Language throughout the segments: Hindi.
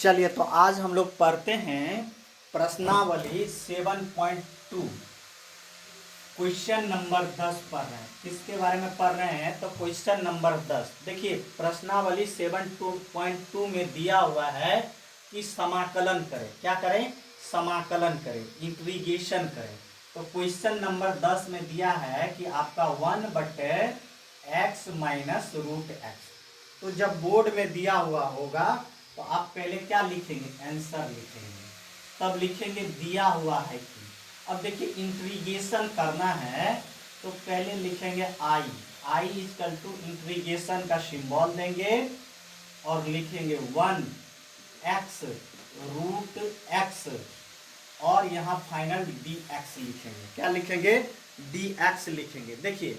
चलिए तो आज हम लोग पढ़ते हैं प्रश्नावली 7.2 क्वेश्चन नंबर 10 पढ़ रहे हैं। किसके बारे में पढ़ रहे हैं? तो क्वेश्चन नंबर 10 देखिए, प्रश्नावली 7.2 में दिया हुआ है कि समाकलन करें। क्या करें? समाकलन करें, इंटीग्रेशन करें। तो क्वेश्चन नंबर 10 में दिया है कि आपका 1/x माइनस रूट एक्स। तो जब बोर्ड में दिया हुआ होगा तो आप पहले क्या लिखेंगे? आंसर लिखेंगे, तब लिखेंगे दिया हुआ है कि। अब देखिए, इंटीग्रेशन करना है तो पहले लिखेंगे आई इक्वल टू इंटीग्रेशन का सिंबल देंगे और लिखेंगे 1x रूट एक्स और यहाँ फाइनल dx लिखेंगे। क्या लिखेंगे? dx लिखेंगे। देखिए,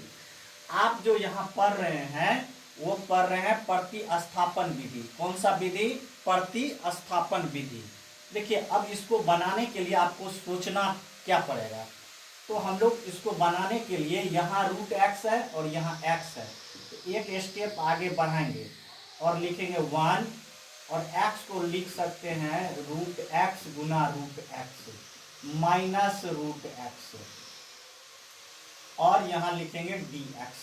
आप जो यहाँ पढ़ रहे हैं वो पढ़ रहे हैं प्रतिस्थापन विधि। कौन सा विधि? प्रतिस्थापन विधि। देखिए, अब इसको बनाने के लिए आपको सोचना क्या पड़ेगा। तो हम लोग इसको बनाने के लिए यहाँ रूट एक्स है और यहाँ एक्स है, तो एक स्टेप आगे बढ़ाएंगे और लिखेंगे 1 और एक्स को लिख सकते हैं रूट एक्स गुना root x minus root x और यहाँ लिखेंगे dx।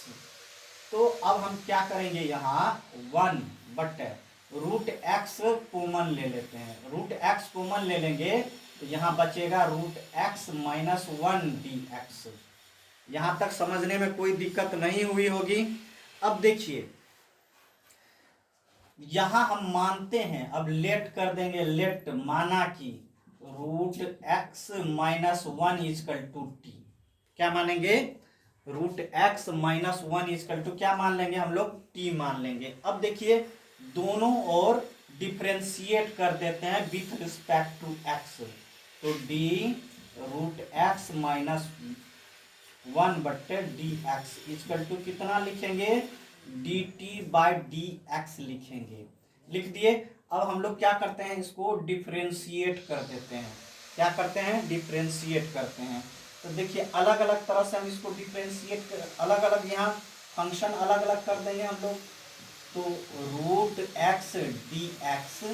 तो अब हम क्या करेंगे? यहाँ 1/रूट एक्स कॉमन ले लेते हैं। रूट एक्स कॉमन ले लेंगे तो यहाँ बचेगा रूट एक्स माइनस 1 dx। यहाँ तक समझने में कोई दिक्कत नहीं हुई होगी। अब देखिए, यहाँ हम मानते हैं, अब लेट कर देंगे, लेट माना कि root x minus 1 equal to t. क्या मानेंगे? Root x minus 1 equal to क्या मान लेंगे हम लोग? टी मान लेंगे। अब देखिए, दोनों ओर डिफ्रेंशिएट कर देते हैं विथ रिस्पेक्ट टू एक्स। तो d root x minus 1/dx equal to कितना लिखेंगे? dt बाय dx लिखेंगे। लिख दिए। अब हम लोग क्या करते हैं? इसको डिफ्रेंशिएट कर देते हैं। क्या करते हैं? डिफ्रेंशिएट करते हैं। तो देखिए, अलग अलग तरह से हम इसको डिफ्रेंशिएट, अलग अलग यहाँ फंक्शन अलग अलग कर देंगे हम लोग। तो root x dx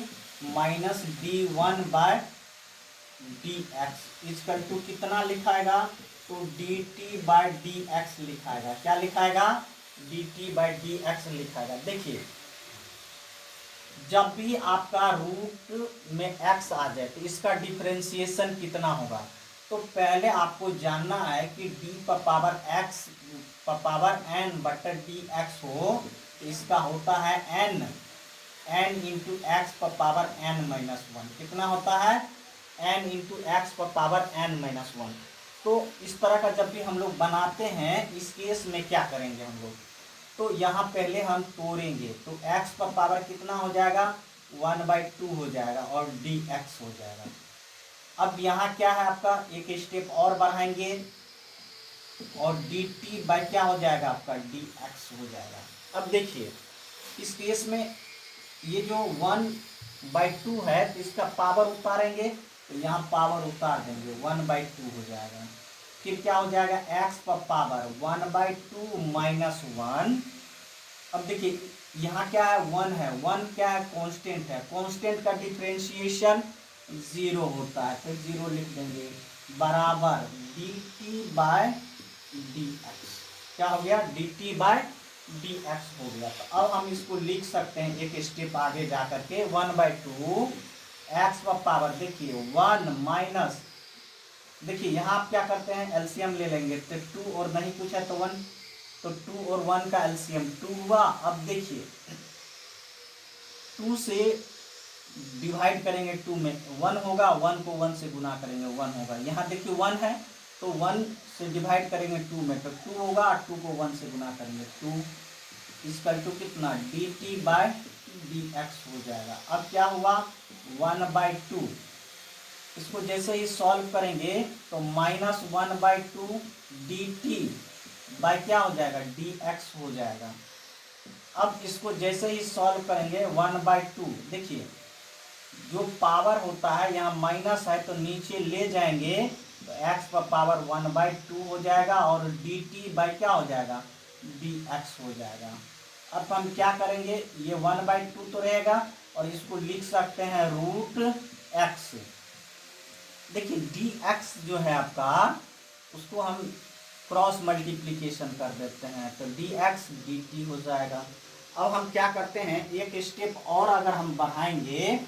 minus d1/dx equal to कितना लिखाएगा? तो dt बाय dx लिखाएगा। क्या लिखाएगा? dt बाय dx लिखाएगा। देखिए, जब भी आपका रूट में x आ जाए तो इसका डिफरेंशिएशन कितना होगा? तो पहले आपको जानना है कि d पर पावर x पर पावर n/dx हो तो इसका होता है n इंटू एक्स पर पावर n-1। कितना होता है? n इंटू एक्स पर पावर n-1। तो इस तरह का जब भी हम लोग बनाते हैं, इस केस में क्या करेंगे हम लोग? तो यहाँ पहले हम तोड़ेंगे तो x पर पावर कितना हो जाएगा? 1/2 हो जाएगा और dx हो जाएगा। अब यहाँ क्या है आपका? एक स्टेप और बढ़ाएंगे और dt बाय क्या हो जाएगा आपका? dx हो जाएगा। अब देखिए, इस केस में ये जो 1/2 है तो इसका पावर उतारेंगे तो यहाँ पावर उतार देंगे, 1/2 हो जाएगा। फिर क्या हो जाएगा? x पर पावर 1/2 माइनस 1। अब देखिए, यहाँ क्या है? 1 है। 1 क्या है? कांस्टेंट है। कांस्टेंट का डिफरेंशिएशन 0 होता है, तो 0 लिख देंगे बराबर dt बाय dx। क्या हो गया? dt बाय dx हो गया। तो अब हम इसको लिख सकते हैं एक स्टेप आगे जा करके 1/2 x पर पावर, देखिए 1 माइनस, देखिए यहाँ आप क्या करते हैं? एलसीएम ले लेंगे तो 2 और नहीं कुछ है तो 1, तो 2 और 1 का एलसीएम 2 हुआ। अब देखिए, 2 से डिवाइड करेंगे 2 में 1 होगा, 1 को 1 से गुना करेंगे 1 होगा। यहाँ देखिए 1 है तो 1 से डिवाइड करेंगे 2 में तो 2 होगा, 2 को 1 से गुना करेंगे 2 इक्वल टू कितना? dt बाय dx हो जाएगा। अब क्या हुआ? 1/2। इसको जैसे ही सॉल्व करेंगे तो माइनस 1/2 dt बाय क्या हो जाएगा? dx हो जाएगा। अब इसको जैसे ही सॉल्व करेंगे 1/2, देखिए जो पावर होता है यहाँ माइनस है तो नीचे ले जाएंगे तो x पर पावर 1/2 हो जाएगा और dt बाय क्या हो जाएगा? dx हो जाएगा। अब हम क्या करेंगे? ये 1/2 तो रहेगा और इसको लिख सकते हैं रूट एक्स। देखिए डी एक्स जो है आपका, उसको हम क्रॉस मल्टीप्लिकेशन कर देते हैं तो डी एक्स डी टी हो जाएगा। अब हम क्या करते हैं, एक स्टेप और अगर हम बढ़ाएंगे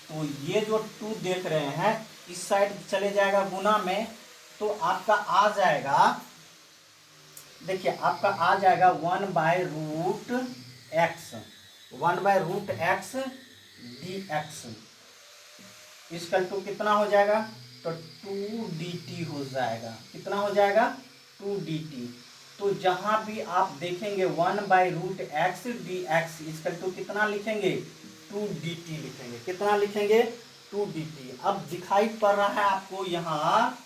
तो ये जो टू देख रहे हैं इस साइड चले जाएगा गुना में, तो आपका आ जाएगा, देखिए आपका आ जाएगा 1/√x, 1/√x dx is equal to कितना हो जाएगा, तो 2dt हो जाएगा। कितना हो जाएगा, 2dt। तो जहां भी आप देखेंगे 1/√x dx इसकल टू कितना लिखेंगे, 2dt लिखेंगे। कितना लिखेंगे, 2dt। अब दिखाई पड़ रहा है आपको यहाँ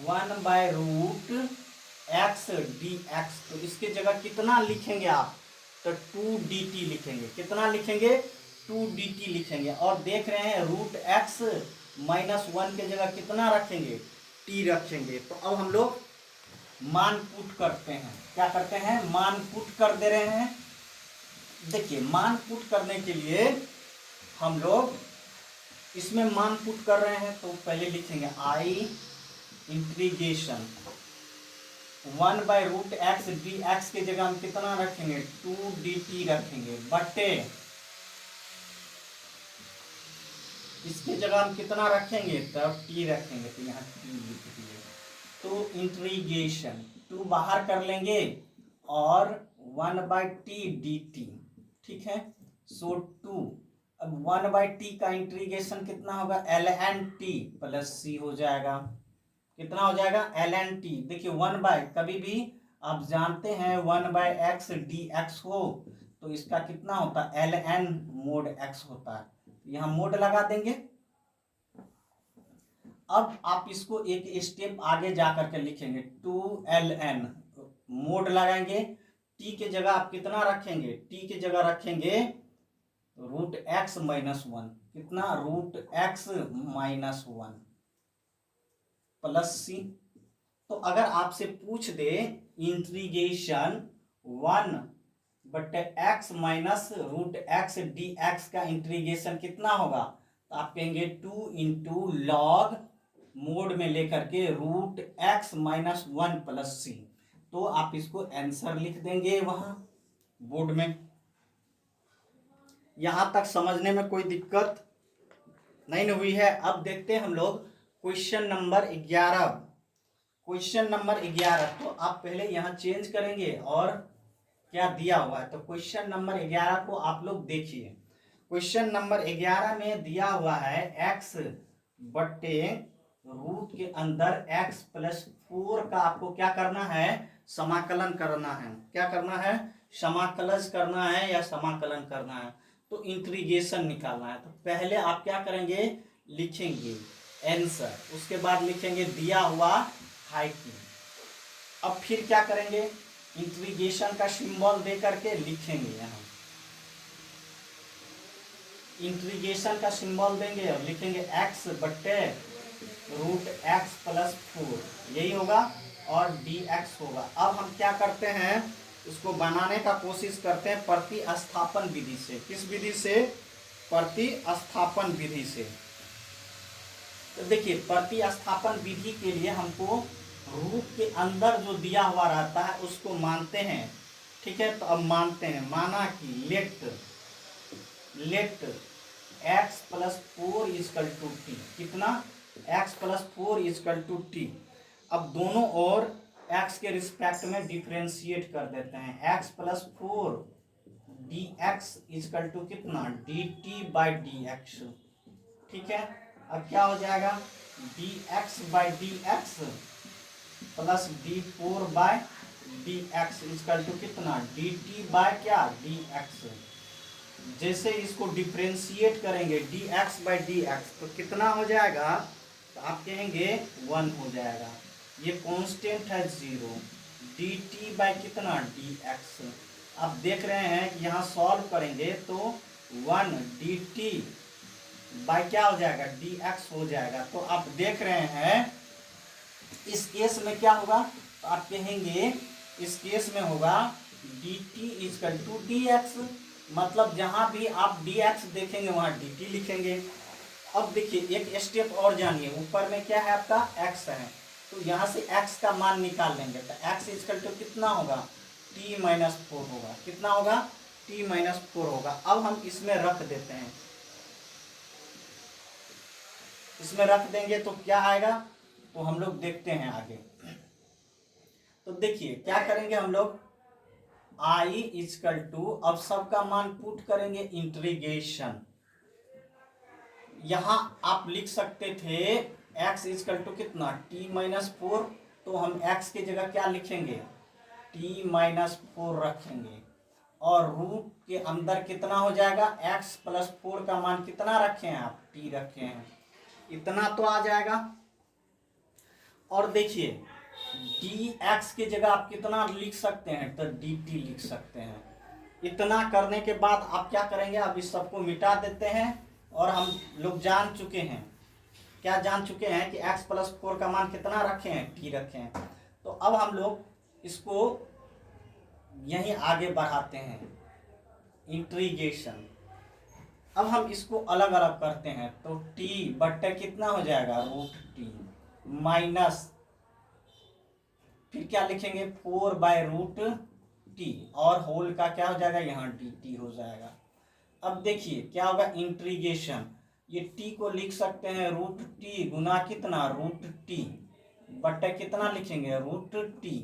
1/√x dx, तो इसके जगह कितना लिखेंगे आप, तो 2dt लिखेंगे। कितना लिखेंगे, 2dt लिखेंगे। और देख रहे हैं √x -1 के जगह कितना रखेंगे, t रखेंगे। तो अब हम लोग मान पुट करते हैं। क्या करते हैं, मान पुट कर दे रहे हैं। देखिए मान पुट करने के लिए हम लोग इसमें मान पुट कर रहे हैं, तो पहले लिखेंगे आई इंटीग्रेशन 1/√x dx के जगह हम कितना रखेंगे, 2dt रखेंगे, बटे इसके जगह हम कितना रखेंगे, तब t रखेंगे, तो यहाँ t लिख दिए। तो इंटीग्रेशन 2 बाहर कर लेंगे और 1/t dt, ठीक है। सो 2, अब 1/t का इंटीग्रेशन कितना होगा, ln t प्लस c हो जाएगा। कितना हो जाएगा, ln t। देखिए 1/ कभी भी आप जानते हैं 1/x dx हो तो इसका कितना होता है, ln mod x होता है। यहाँ मोड लगा देंगे। अब आप इसको एक स्टेप आगे जा करके लिखेंगे 2ln, मोड लगाएंगे, t के जगह आप कितना रखेंगे, t के जगह रखेंगे √x -1, कितना, √x -1 प्लस c। तो अगर आपसे पूछ दे इंटीग्रेशन 1/x -√x dx का इंटीग्रेशन कितना होगा, तो आप कहेंगे 2 × log मोड में लेकर के √x -1 प्लस c। तो आप इसको आंसर लिख देंगे वहां बोर्ड में। यहां तक समझने में कोई दिक्कत नहीं हुई है। अब देखते हैं हम लोग क्वेश्चन नंबर 11। क्वेश्चन नंबर 11, तो आप पहले यहाँ चेंज करेंगे और क्या दिया हुआ है, तो क्वेश्चन नंबर 11 को आप लोग देखिए। क्वेश्चन नंबर 11 में दिया हुआ है x बट्टे रूट के अंदर x + 4 का आपको क्या करना है, समाकलन करना है। क्या करना है, समाकलन करना है या समाकलन करना है, तो इंटीग्रेशन निकालना है। तो पहले आप क्या करेंगे, लिखेंगे आंसर, उसके बाद लिखेंगे दिया हुआ है कि। अब फिर क्या करेंगे, इंटीग्रेशन का सिंबल दे करके लिखेंगे, यहाँ इंटीग्रेशन का सिंबल देंगे और लिखेंगे x बट्टे √x + 4, यही होगा, और dx होगा। अब हम क्या करते हैं, इसको बनाने का कोशिश करते हैं प्रतिस्थापन विधि से। किस विधि से, प्रतिस्थापन विधि से। तो देखिए प्रतिस्थापन विधि के लिए हमको रूट के अंदर जो दिया हुआ रहता है उसको मानते हैं, ठीक है। तो अब मानते हैं, माना कि लेट x + 4 = t, कितना, x + 4 = t। अब दोनों ओर x के रिस्पेक्ट में डिफरेंशिएट कर देते हैं। x + 4 dx = कितना, dt/dx, ठीक है। अब क्या हो जाएगा, dx/dx प्लस d4/dx = कितना, dt/dx। जैसे इसको डिफरेंशिएट करेंगे dx/dx तो कितना हो जाएगा, तो आप कहेंगे 1 हो जाएगा। ये कांस्टेंट है 0, dt/कितना, dx। आप देख रहे हैं कि यहाँ सॉल्व करेंगे तो 1 dt बाय क्या हो जाएगा, dx हो जाएगा। तो आप देख रहे हैं इस केस में क्या होगा, तो आप कहेंगे इस केस में होगा dt = dx, मतलब जहाँ भी आप dx देखेंगे वहाँ dt लिखेंगे। अब देखिए एक स्टेप और जानिए, ऊपर में क्या है आपका x है, तो यहाँ से x का मान निकाल लेंगे, तो x इक्वल टू कितना होगा, t माइनस 4 होगा। कितना होगा, t माइनस 4 होगा। अब हम इसमें रख देते हैं, इसमें रख देंगे तो क्या आएगा, तो हम लोग देखते हैं आगे। तो देखिए क्या करेंगे हम लोग, i इक्वल टू, अब सबका मान पुट करेंगे इंटीग्रेशन। यहां आप लिख सकते थे x इक्वल टू कितना, t माइनस 4, तो हम x की जगह क्या लिखेंगे, t माइनस 4 रखेंगे, और रूट के अंदर कितना हो जाएगा, x प्लस 4 का मान कितना रखे हैं आप, t रखे हैं, इतना तो आ जाएगा। और देखिए dx की जगह आप कितना लिख सकते हैं, तो dt लिख सकते हैं। इतना करने के बाद आप क्या करेंगे, अब इस सबको मिटा देते हैं, और हम लोग जान चुके हैं, क्या जान चुके हैं कि x प्लस 4 का मान कितना रखे हैं, t रखे हैं। तो अब हम लोग इसको यहीं आगे बढ़ाते हैं, इंटीग्रेशन। अब हम इसको अलग अलग करते हैं, तो t बट्टे कितना हो जाएगा, रूट टी, माइनस फिर क्या लिखेंगे, 4/√t, और होल का क्या हो जाएगा, यहाँ dt हो जाएगा। अब देखिए क्या होगा, इंटीग्रेशन, ये t को लिख सकते हैं √t गुना कितना, √t, बट्टे कितना लिखेंगे, √t,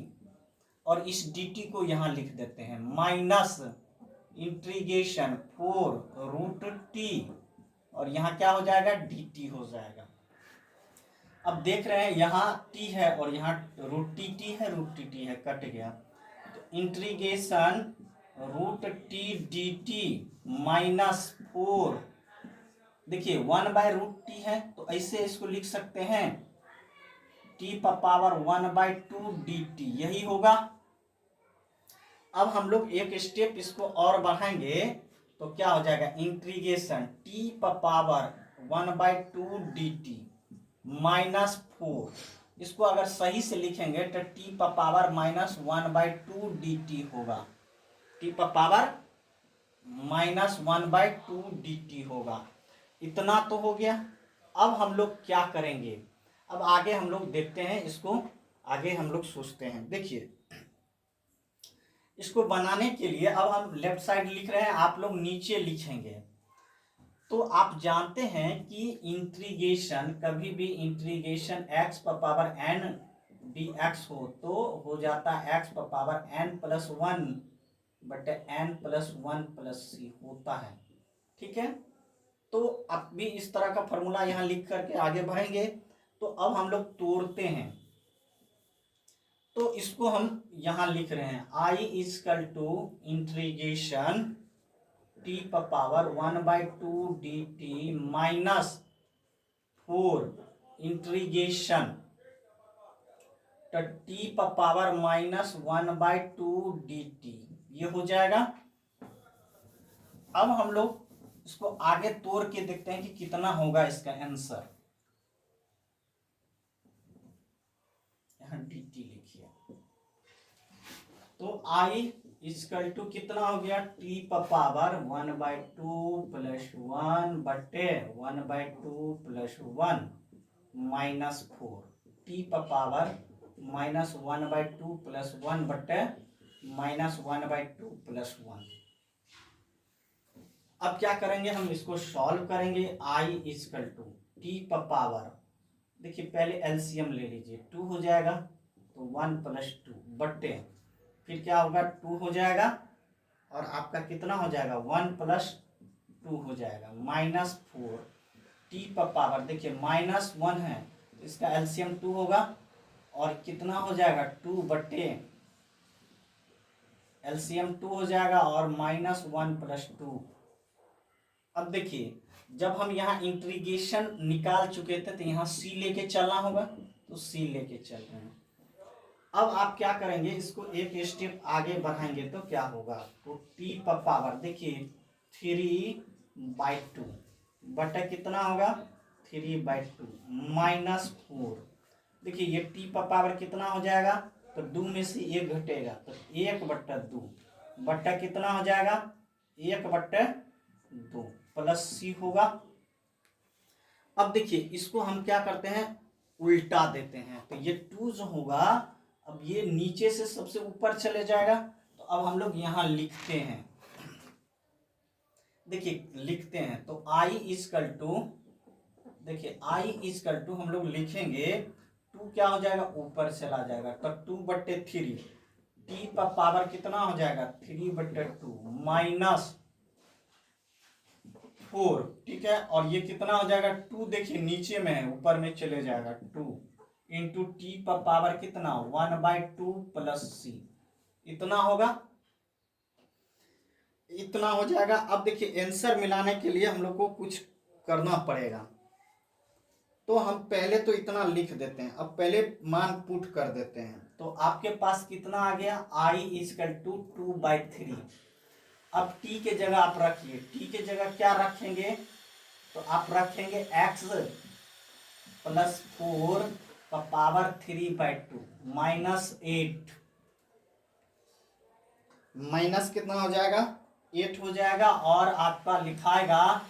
और इस dt को यहाँ लिख देते हैं, माइनस इंटीग्रेशन 4√t, और यहाँ क्या हो जाएगा, dt हो जाएगा। अब देख रहे हैं यहाँ t है और यहाँ √t है, √t है, कट गया, तो इंटीग्रेशन √t dt माइनस 4, देखिए 1/√t है, तो ऐसे इसको लिख सकते हैं t पावर 1/2 dt, यही होगा। अब हम लोग एक स्टेप इसको और बढ़ाएंगे, तो क्या हो जाएगा, integration t power 1/2 dt minus 4, इसको अगर सही से लिखेंगे तो t पावर माइनस 1/2 dt होगा, t पावर माइनस 1/2 dt होगा। इतना तो हो गया। अब हम लोग क्या करेंगे, अब आगे हम लोग देखते हैं, इसको आगे हम लोग सोचते हैं। देखिए इसको बनाने के लिए अब हम लेफ्ट साइड लिख रहे हैं, आप लोग नीचे लिखेंगे। तो आप जानते हैं कि इंटीग्रेशन, कभी भी integration x power n dx हो तो हो जाता है x पावर n प्लस 1 बटे n प्लस 1 प्लस c होता है, ठीक है। तो अब भी इस तरह का फॉर्मूला यहाँ लिख करके आगे बढ़ेंगे। तो अब हम लोग तोड़ते हैं, तो इसको हम यहाँ लिख रहे हैं, i equal to integration t power 1/2 dt minus 4 integration t power minus 1/2 dt, ये हो जाएगा। अब हम लोग इसको आगे तोड़ के देखते हैं कि कितना होगा इसका आंसर। यहाँ dt लिखिए, तो i इक्वल टू कितना हो गया, t पावर 1/2 प्लस 1 बटे 1/2 plus 1 minus 4, t power minus 1/2 plus 1 बटे माइनस 1/2 प्लस 1। अब क्या करेंगे, हम इसको सॉल्व करेंगे। i equal to t power, देखिए पहले एलसीएम ले लीजिए, 2 हो जाएगा, तो 1 प्लस 2 बटे, फिर क्या होगा, 2 हो जाएगा, और आपका कितना हो जाएगा, 1 प्लस 2 हो जाएगा, माइनस 4 t पावर, देखिए माइनस 1 है, इसका एलसीएम 2 होगा, और कितना हो जाएगा, 2 बटे एलसीएम 2 हो जाएगा, और माइनस 1 प्लस 2। अब देखिए जब हम यहाँ इंटीग्रेशन निकाल चुके थे, तो यहाँ c लेके चलना होगा, तो c लेके चल रहे हैं। अब आप क्या करेंगे, इसको एक स्टेप आगे बढ़ाएंगे तो क्या होगा, तो t पावर देखिए 3/2 बटा कितना होगा, 3/2 माइनस 4, देखिए ये t पावर कितना हो जाएगा, तो 2 में से 1 घटेगा, तो 1/2 बट्टा कितना हो जाएगा, 1/2 प्लस सी होगा। अब देखिए इसको हम क्या करते हैं, उल्टा देते हैं, तो ये 2 जो होगा अब ये नीचे से सबसे ऊपर चले जाएगा। तो अब हम लोग यहां लिखते हैं, देखिए लिखते हैं तो i इजकल टू, देखिए i इजकल टू हम लोग लिखेंगे 2 क्या हो जाएगा, ऊपर चला जाएगा, तो 2/3 टी का पावर कितना हो जाएगा 3/2 माइनस 4, ठीक है। और ये कितना हो जाएगा 2, देखिए नीचे में है, ऊपर में चले जाएगा 2 इंटू टी का पावर कितना 1/2 प्लस सी, इतना होगा, इतना हो जाएगा। अब देखिए आंसर मिलाने के लिए हम लोग को कुछ करना पड़ेगा, तो हम पहले तो इतना लिख देते हैं, अब पहले मान पुट कर देते हैं। तो आपके पास कितना आ गया i इजकल टू 2/3। अब t के जगह आप रखिए, t के जगह क्या रखेंगे, तो आप रखेंगे x प्लस 4 का पावर 3/2 माइनस 8, माइनस कितना हो जाएगा 8 हो जाएगा, और आपका लिखाएगा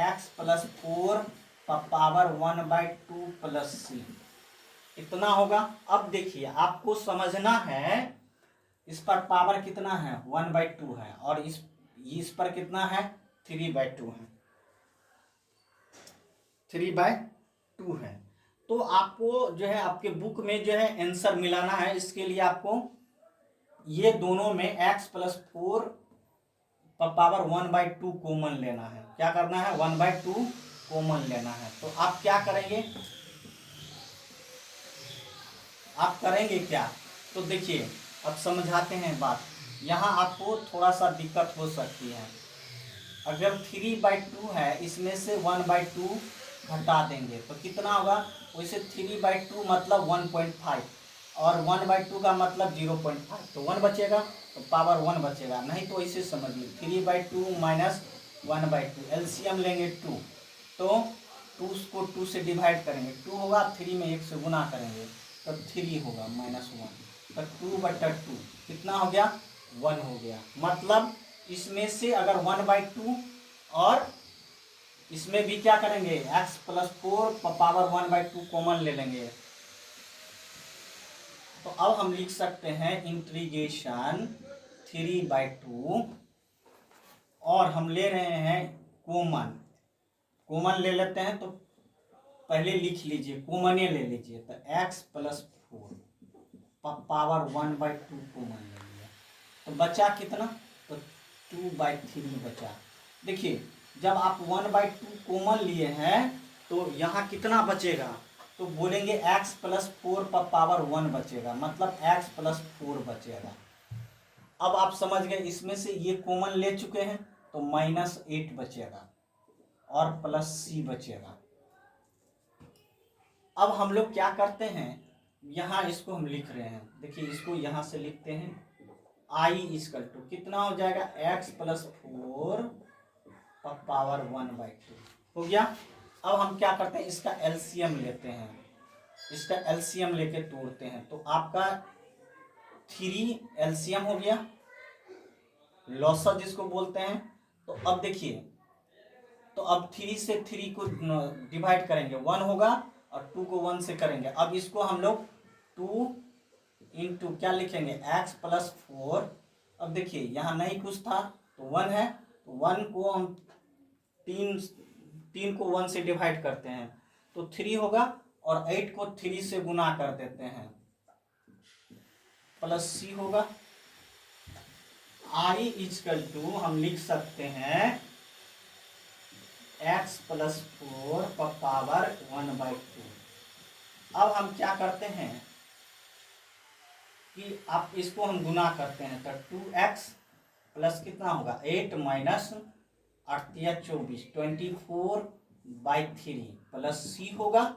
x प्लस 4 का पावर 1/2 प्लस सी, इतना होगा। अब देखिए आपको समझना है, इस पर पावर कितना है 1/2 है, और इस पर कितना है 3/2 है, 3/2 है। तो आपको जो है आपके बुक में जो है आंसर मिलाना है, इसके लिए आपको ये दोनों में x प्लस 4 पावर 1/2 कॉमन लेना है। क्या करना है 1/2 कॉमन लेना है। तो आप क्या करेंगे, आप करेंगे क्या, तो देखिए अब समझाते हैं बात। यहाँ आपको थोड़ा सा दिक्कत हो सकती है, अगर 3/2 है इसमें से 1/2 हटा देंगे तो कितना होगा, वैसे 3/2 मतलब 1.5 और 1/2 का मतलब 0.5, तो 1 बचेगा, तो पावर 1 बचेगा, नहीं तो इसे समझिए 3/2 माइनस 1/2, एलसीएम लेंगे 2, तो 2 को 2 से डिवाइड करेंगे, 2 होगा, 3 में 1 से गुना करेंगे तो 3 होगा माइनस 1, तो 2/2 कितना हो गया 1 हो गया। मतलब इसमें से अगर 1/2 और इसमें भी क्या करेंगे x प्लस 4 पावर 1/2 कॉमन ले लेंगे, तो अब हम लिख सकते हैं इंटीग्रेशन 3/2, और हम ले रहे हैं कॉमन, कॉमन ले लेते हैं, तो पहले लिख लीजिए कॉमन ले लीजिए, तो x प्लस 4 पावर 1/2 कॉमन ले लिया, तो बचा कितना, तो 2/3 बचा। देखिए जब आप 1/2 कॉमन लिए हैं तो यहाँ कितना बचेगा, तो बोलेंगे x प्लस 4 पर पावर 1 बचेगा, मतलब x प्लस 4 बचेगा। अब आप समझ गए, इसमें से ये कॉमन ले चुके हैं तो -8 बचेगा और प्लस सी बचेगा। अब हम लोग क्या करते हैं, यहाँ इसको हम लिख रहे हैं, देखिए इसको यहाँ से लिखते हैं i इजकल टू कितना हो जाएगा x प्लस 4 पावर 1/2 हो गया। अब हम क्या करते हैं, इसका एलसीएम लेते हैं, इसका एलसीएम लेके तोड़ते हैं, तो आपका 3 एलसीएम हो गया, लॉसर जिसको बोलते हैं। तो अब देखिए, तो अब 3 से 3 को डिवाइड करेंगे 1 होगा, और 2 को 1 से करेंगे, अब इसको हम लोग 2 इंटू क्या लिखेंगे x प्लस 4। अब देखिए यहाँ नहीं कुछ था तो 1 है, तो 1 को हम 3 को 1 से डिवाइड करते हैं तो 3 होगा, और 8 को 3 से गुना कर देते हैं प्लस सी होगा। i इजकल टू हम लिख सकते हैं x प्लस 4 पावर 1/2। अब हम क्या करते हैं कि आप इसको हम गुना करते हैं, तो 2x प्लस कितना होगा 8 माइनस 8 या 24 24/3 प्लस सी होगा।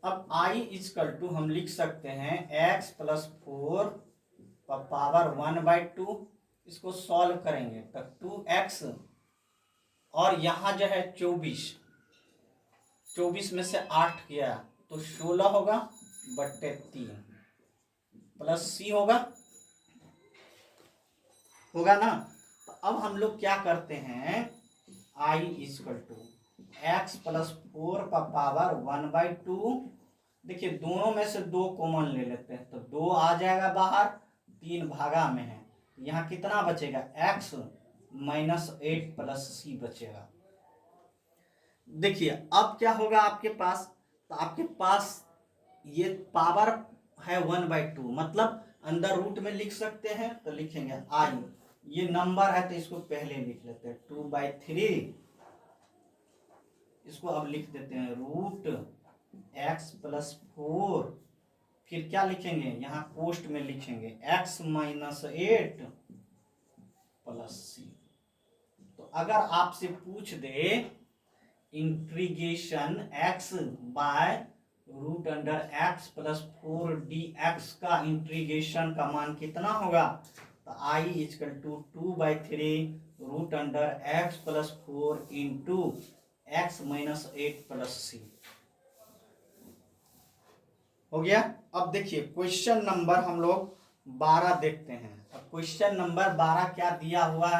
अब i इजकल टू हम लिख सकते हैं x प्लस 4 पावर 1/2, इसको सॉल्व करेंगे तो 2x, और यहाँ जो है 24 में से 8 गया तो 16 होगा बट्टे 3 प्लस सी होगा। होगा ना। तो अब हम लोग क्या करते हैं, I equal to x plus 4 का पावर 1/2। देखिए दोनों में से 2 कॉमन ले लेते हैं तो 2 आ जाएगा बाहर, 3 भागा में है, यहाँ कितना बचेगा, x माइनस 8 प्लस c बचेगा। देखिए अब क्या होगा आपके पास, तो आपके पास ये पावर है 1/2, मतलब अंदर रूट में लिख सकते हैं तो लिखेंगे आई, ये नंबर है तो इसको पहले लिख लेते हैं 2/3, इसको अब लिख देते हैं रूट x प्लस 4, फिर क्या लिखेंगे, यहाँ पोस्ट में लिखेंगे x माइनस 8 प्लस सी। तो अगर आपसे पूछ दे integration x by root under x plus 4 dx का इंटीग्रेशन का मान कितना होगा, तो i equal to 2/3 root under x plus 4 into x minus 8 plus C हो गया। अब देखिए क्वेश्चन नंबर हम लोग 12 देखते हैं। अब क्वेश्चन नंबर 12 क्या दिया हुआ है।